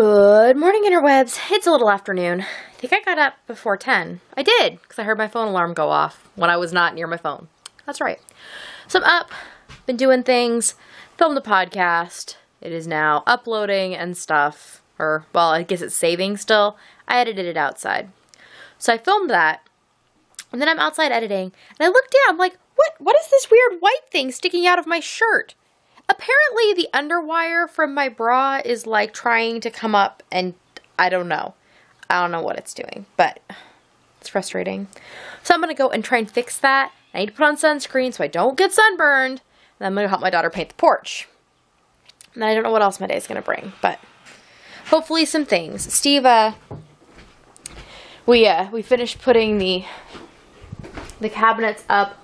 Good morning, interwebs. It's a little afternoon. I think I got up before 10. I did, because I heard my phone alarm go off when I was not near my phone. That's right. So I'm up, been doing things, filmed the podcast. It is now uploading and stuff. Or, well, I guess it's saving still. I edited it outside. So I filmed that, and then I'm outside editing, and I look down, I'm like, what is this weird white thing sticking out of my shirt? Apparently the underwire from my bra is like trying to come up, and I don't know. I don't know what it's doing, but it's frustrating. So I'm going to go and try and fix that. I need to put on sunscreen so I don't get sunburned. And I'm going to help my daughter paint the porch. And I don't know what else my day is going to bring, but hopefully some things. Steve, we finished putting the cabinets up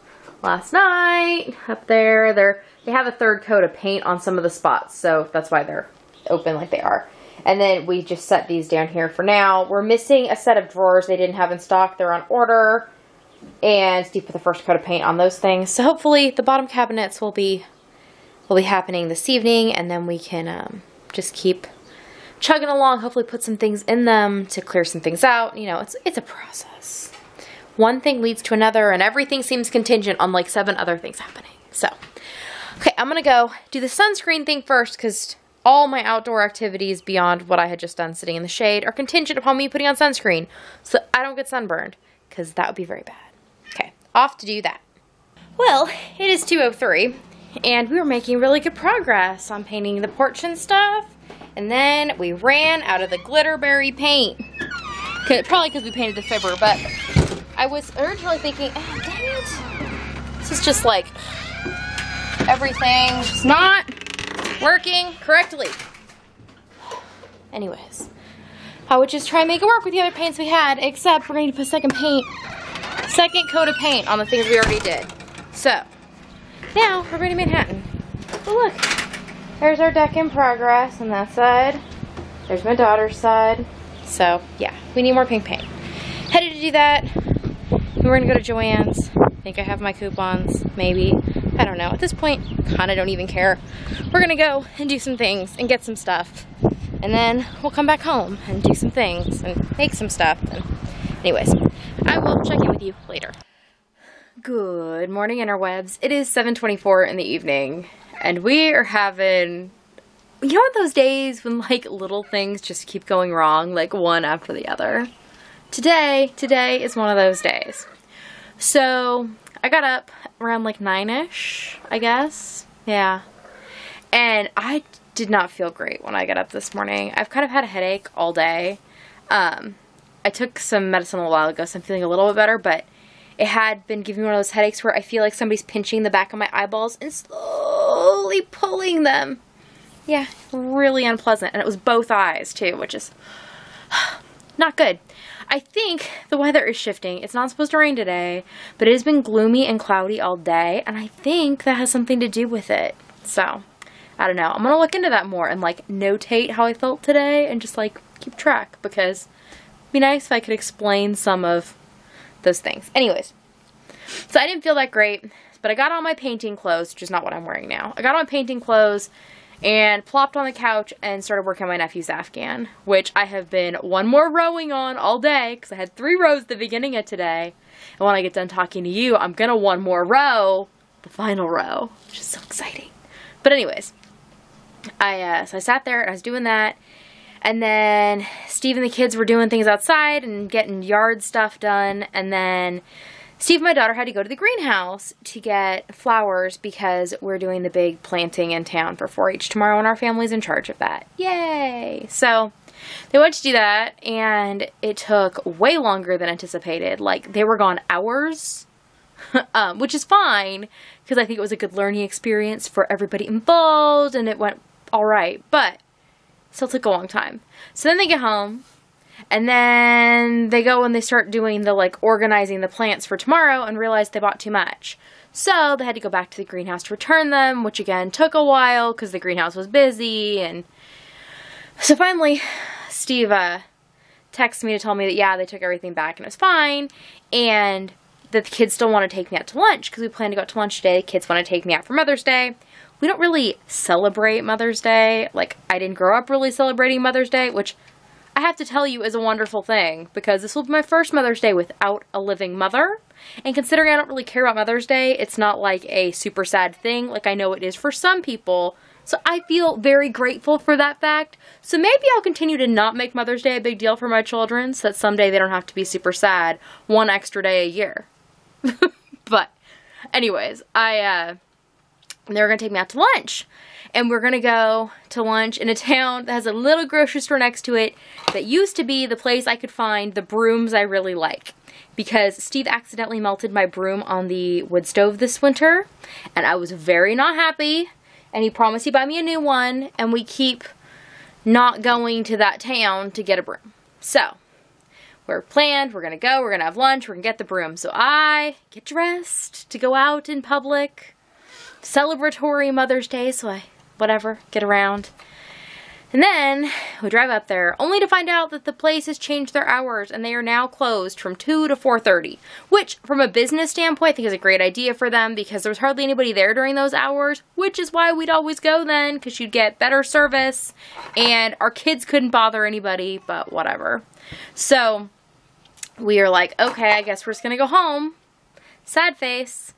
last night up there. They have a third coat of paint on some of the spots, so that's why they're open like they are. And then we just set these down here for now. We're missing a set of drawers they didn't have in stock. They're on order. And Steve put the first coat of paint on those things. So hopefully the bottom cabinets will be happening this evening, and then we can just keep chugging along, hopefully put some things in them to clear some things out. You know, it's a process. One thing leads to another, and everything seems contingent on like 7 other things happening. So, okay, I'm going to go do the sunscreen thing first, because all my outdoor activities beyond what I had just done sitting in the shade are contingent upon me putting on sunscreen so I don't get sunburned, because that would be very bad. Okay, off to do that. Well, it is 2:03, and we were making really good progress on painting the porch and stuff, and then we ran out of the glitterberry paint. Probably because we painted the fibber, but I was originally thinking, oh, dang it. This is just like everything's not working correctly. Anyways, I would just try and make it work with the other paints we had, except we're going to put second coat of paint on the things we already did. So, now we're going to Manhattan. Oh, look, there's our deck in progress on that side. There's my daughter's side. So, yeah, we need more pink paint. Headed to do that. We're going to go to Joann's. I think I have my coupons, maybe. I don't know. At this point, kind of don't even care. We're going to go and do some things and get some stuff. And then we'll come back home and do some things and make some stuff. And anyways, I will check in with you later. Good morning, interwebs. It is 7:24 in the evening, and we are having, you know, those days when like little things just keep going wrong, like one after the other. Today is one of those days. So I got up around like 9-ish, I guess. Yeah. And I did not feel great when I got up this morning. I've kind of had a headache all day. I took some medicine a while ago, so I'm feeling a little bit better, but it had been giving me one of those headaches where I feel like somebody's pinching the back of my eyeballs and slowly pulling them. Yeah, really unpleasant. And it was both eyes too, which is not good. I think the weather is shifting. It's not supposed to rain today, but it has been gloomy and cloudy all day, and I think that has something to do with it. So, I don't know. I'm going to look into that more and like notate how I felt today and just like keep track, because it'd be nice if I could explain some of those things. Anyways, so I didn't feel that great, but I got on my painting clothes, which is not what I'm wearing now. I got on my painting clothes and plopped on the couch and started working on my nephew's Afghan, which I have been one more rowing on all day, because I had 3 rows at the beginning of today. And when I get done talking to you, I'm going to one more row, the final row, which is so exciting. But anyways, so I sat there and I was doing that. And then Steve and the kids were doing things outside and getting yard stuff done. And then Steve and my daughter had to go to the greenhouse to get flowers, because we're doing the big planting in town for 4-H tomorrow, and our family's in charge of that. Yay! So they went to do that, and it took way longer than anticipated. Like, they were gone hours, which is fine, because I think it was a good learning experience for everybody involved, and it went all right, but still took a long time. So then they get home, and then they go and they start doing the, like, organizing the plants for tomorrow, and realize they bought too much. So they had to go back to the greenhouse to return them, which again took a while because the greenhouse was busy. And so finally Steve texted me to tell me that, yeah, they took everything back and it was fine, and that the kids still want to take me out to lunch, because we plan to go out to lunch today. The kids want to take me out for Mother's Day. we don't really celebrate Mother's Day. Like, I didn't grow up really celebrating Mother's Day, which I have to tell you is a wonderful thing, because this will be my first Mother's Day without a living mother. And considering I don't really care about Mother's Day, it's not like a super sad thing like I know it is for some people. So I feel very grateful for that fact. So maybe I'll continue to not make Mother's Day a big deal for my children, so that someday they don't have to be super sad one extra day a year. But anyways, they're going to take me out to lunch. And we're going to go to lunch in a town that has a little grocery store next to it that used to be the place I could find the brooms I really like. Because Steve accidentally melted my broom on the wood stove this winter, and I was very not happy, and he promised he'd buy me a new one, and we keep not going to that town to get a broom. So, we're planned, we're going to go, we're going to have lunch, we're going to get the broom. So I get dressed to go out in public, celebratory Mother's Day, so I get around. And then we drive up there, only to find out that the place has changed their hours and they are now closed from 2 to 4:30, which from a business standpoint I think is a great idea for them, because there was hardly anybody there during those hours, which is why we'd always go then, because you'd get better service and our kids couldn't bother anybody, but whatever. So we are like, okay, I guess we're just gonna go home. Sad face.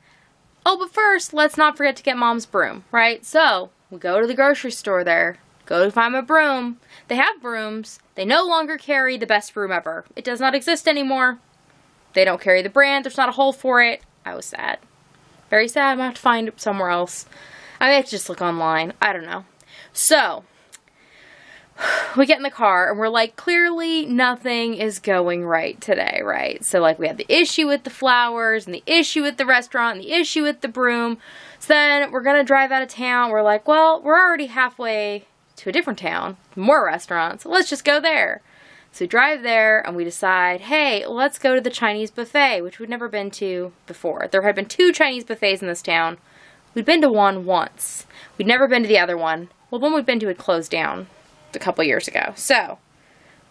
Oh, but first, let's not forget to get Mom's broom, right? So we go to the grocery store there. Go to find my broom. They have brooms. They no longer carry the best broom ever. It does not exist anymore. They don't carry the brand. There's not a hole for it. I was sad. Very sad. I'm going to have to find it somewhere else. I may have to just look online. I don't know. So, we get in the car and we're like, clearly nothing is going right today, right? So, like, we had the issue with the flowers and the issue with the restaurant and the issue with the broom. So then we're going to drive out of town. We're like, well, we're already halfway to a different town, more restaurants, let's just go there. So we drive there and we decide, hey, let's go to the Chinese buffet, which we'd never been to before. There had been 2 Chinese buffets in this town. We'd been to one once. We'd never been to the other one. Well, the one we'd been to had closed down a couple years ago. So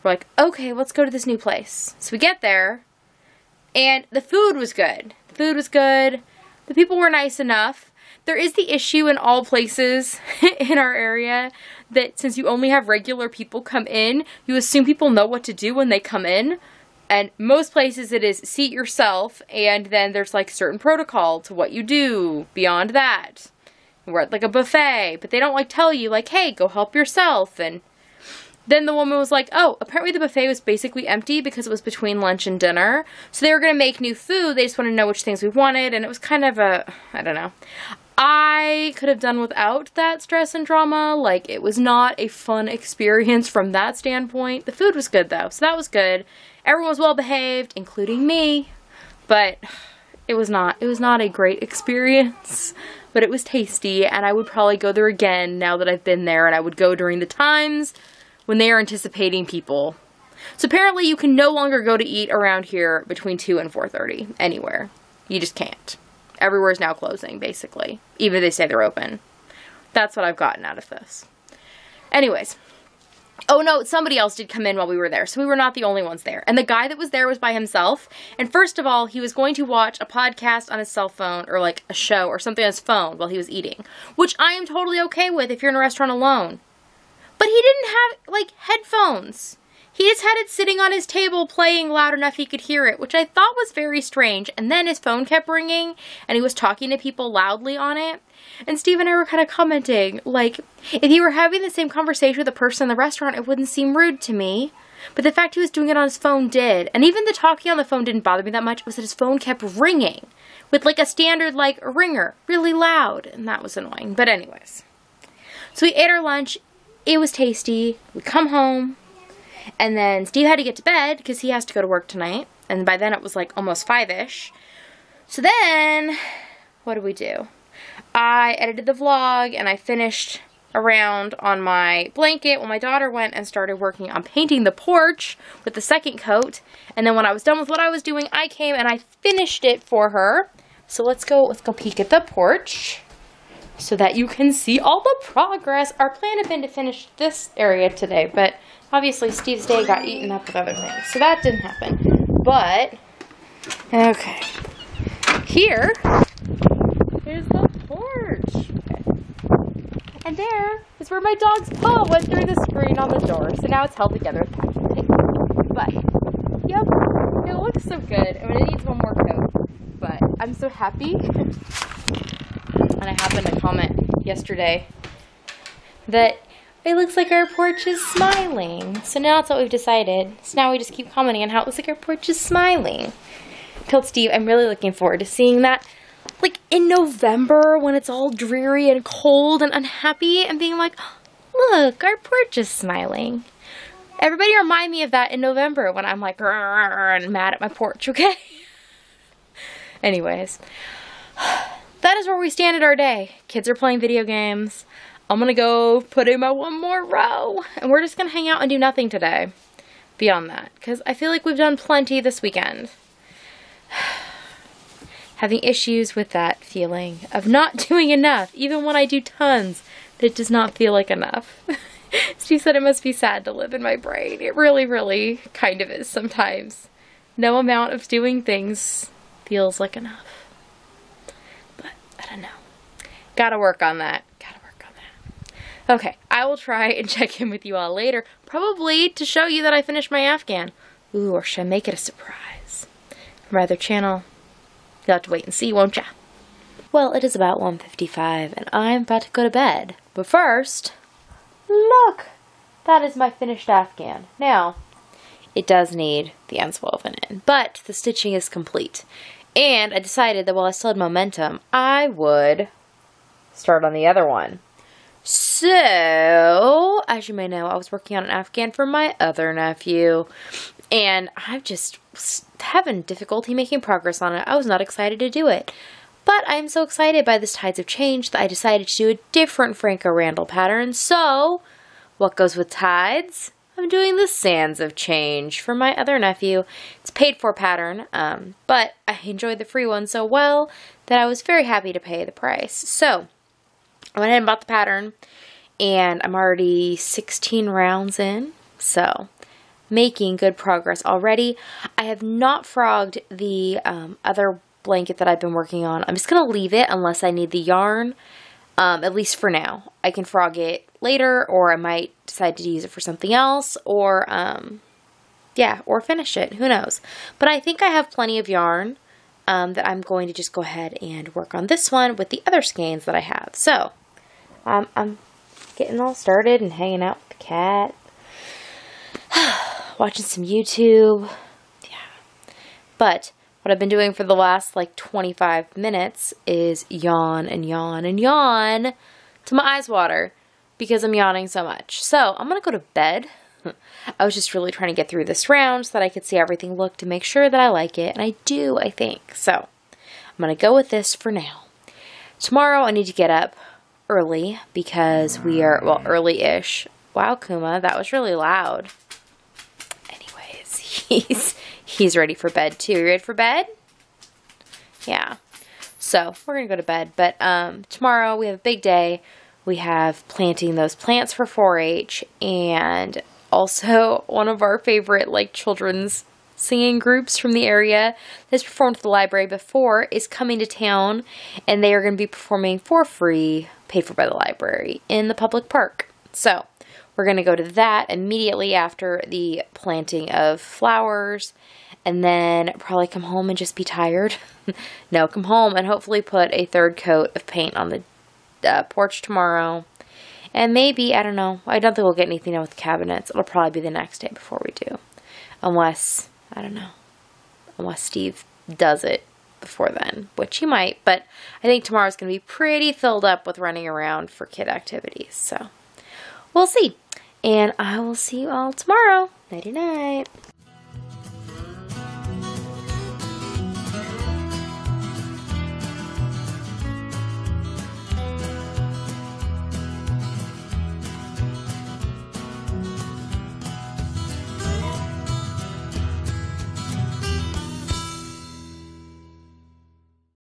we're like, okay, let's go to this new place. So we get there and the food was good. The food was good. The people were nice enough. There is the issue in all places in our area that since you only have regular people come in, you assume people know what to do when they come in. And most places it is seat yourself, and then there's like certain protocol to what you do beyond that. We're at like a buffet, but they don't like tell you like, hey, go help yourself. And then the woman was like, oh, apparently the buffet was basically empty because it was between lunch and dinner. So they were going to make new food. They just wanted to know which things we wanted. And it was kind of a, I don't know. I could have done without that stress and drama. Like, it was not a fun experience from that standpoint. The food was good, though, so that was good. Everyone was well behaved, including me, but it was not a great experience, but it was tasty, and I would probably go there again now that I've been there, and I would go during the times when they are anticipating people. So apparently you can no longer go to eat around here between 2 and 4:30 anywhere. You just can't. Everywhere is now closing, basically. Even if they say they're open. That's what I've gotten out of this. Anyways. Oh no, somebody else did come in while we were there. So we were not the only ones there. And the guy that was there was by himself. And first of all, he was going to watch a podcast on his cell phone. Or like a show or something on his phone while he was eating. Which I am totally okay with if you're in a restaurant alone. But he didn't have, like, headphones. He just had it sitting on his table playing loud enough he could hear it, which I thought was very strange. And then his phone kept ringing, and he was talking to people loudly on it. And Steve and I were kind of commenting, like, if he were having the same conversation with a person in the restaurant, it wouldn't seem rude to me. But the fact he was doing it on his phone did. And even the talking on the phone didn't bother me that much. It was that his phone kept ringing with, like, a standard, like, ringer, really loud. And that was annoying. But anyways. So we ate our lunch. It was tasty. We come home. And then Steve had to get to bed because he has to go to work tonight. And by then it was like almost 5-ish. So then, what did we do? I edited the vlog and I finished around on my blanket when my daughter went and started working on painting the porch with the second coat. And then when I was done with what I was doing, I came and I finished it for her. So let's go peek at the porch so that you can see all the progress. Our plan had been to finish this area today, but obviously, Steve's day got eaten up with other things, so that didn't happen. But, okay. Here's the porch. Okay. And there is where my dog's paw went through the screen on the door. So now it's held together with packing tape. But, yep, it looks so good. I mean, it needs one more coat. But I'm so happy. And I happened to comment yesterday that it looks like our porch is smiling. So now that's what we've decided. So now we just keep commenting on how it looks like our porch is smiling. I told Steve I'm really looking forward to seeing that, like, in November when it's all dreary and cold and unhappy, and being like, look, our porch is smiling. Everybody remind me of that in November when I'm like, and mad at my porch, okay? Anyways, that is where we stand at our day. Kids are playing video games. I'm gonna go put in my one more row, and we're just gonna hang out and do nothing today beyond that, because I feel like we've done plenty this weekend. Having issues with that feeling of not doing enough, even when I do tons, it does not feel like enough. Steve said it must be sad to live in my brain. It really, really kind of is sometimes. No amount of doing things feels like enough. But, I don't know. Gotta work on that. Okay, I will try and check in with you all later, probably to show you that I finished my Afghan. Ooh, or should I make it a surprise? For my other channel, you'll have to wait and see, won't ya? Well, it is about 1:55, and I'm about to go to bed. But first, look! That is my finished Afghan. Now, it does need the ends woven in, but the stitching is complete. And I decided that while I still had momentum, I would start on the other one. So, as you may know, I was working on an Afghan for my other nephew, and I'm just having difficulty making progress on it. I was not excited to do it, but I'm so excited by this Tides of Change that I decided to do a different Franco Randall pattern. So, what goes with Tides? I'm doing the Sands of Change for my other nephew. It's a paid-for pattern, but I enjoyed the free one so well that I was very happy to pay the price. So, I went ahead and bought the pattern, and I'm already 16 rounds in, so making good progress already. I have not frogged the other blanket that I've been working on. I'm just going to leave it unless I need the yarn, at least for now. I can frog it later, or I might decide to use it for something else, or, yeah, or finish it. Who knows? But I think I have plenty of yarn that I'm going to just go ahead and work on this one with the other skeins that I have. So, I'm getting all started and hanging out with the cat, watching some YouTube, yeah. But what I've been doing for the last like 25 minutes is yawn and yawn and yawn till my eyes water because I'm yawning so much. So I'm gonna go to bed. I was just really trying to get through this round so that I could see everything look to make sure that I like it, and I do, I think. So I'm gonna go with this for now. Tomorrow I need to get up early because we are, well, early-ish. Wow, Kuma, that was really loud. Anyways, he's ready for bed too. You ready for bed? Yeah. So we're gonna go to bed, but tomorrow we have a big day. We have planting those plants for 4-H, and also one of our favorite like children's singing groups from the area that's performed at the library before is coming to town, and they are going to be performing for free, paid for by the library, in the public park. So we're going to go to that immediately after the planting of flowers, and then probably come home and just be tired. No, come home and hopefully put a 3rd coat of paint on the porch tomorrow. And maybe, I don't know, I don't think we'll get anything done with the cabinets. It'll probably be the next day before we do. Unless, I don't know, unless Steve does it before then, which he might. But I think tomorrow's going to be pretty filled up with running around for kid activities. So, we'll see. And I will see you all tomorrow. Nighty-night.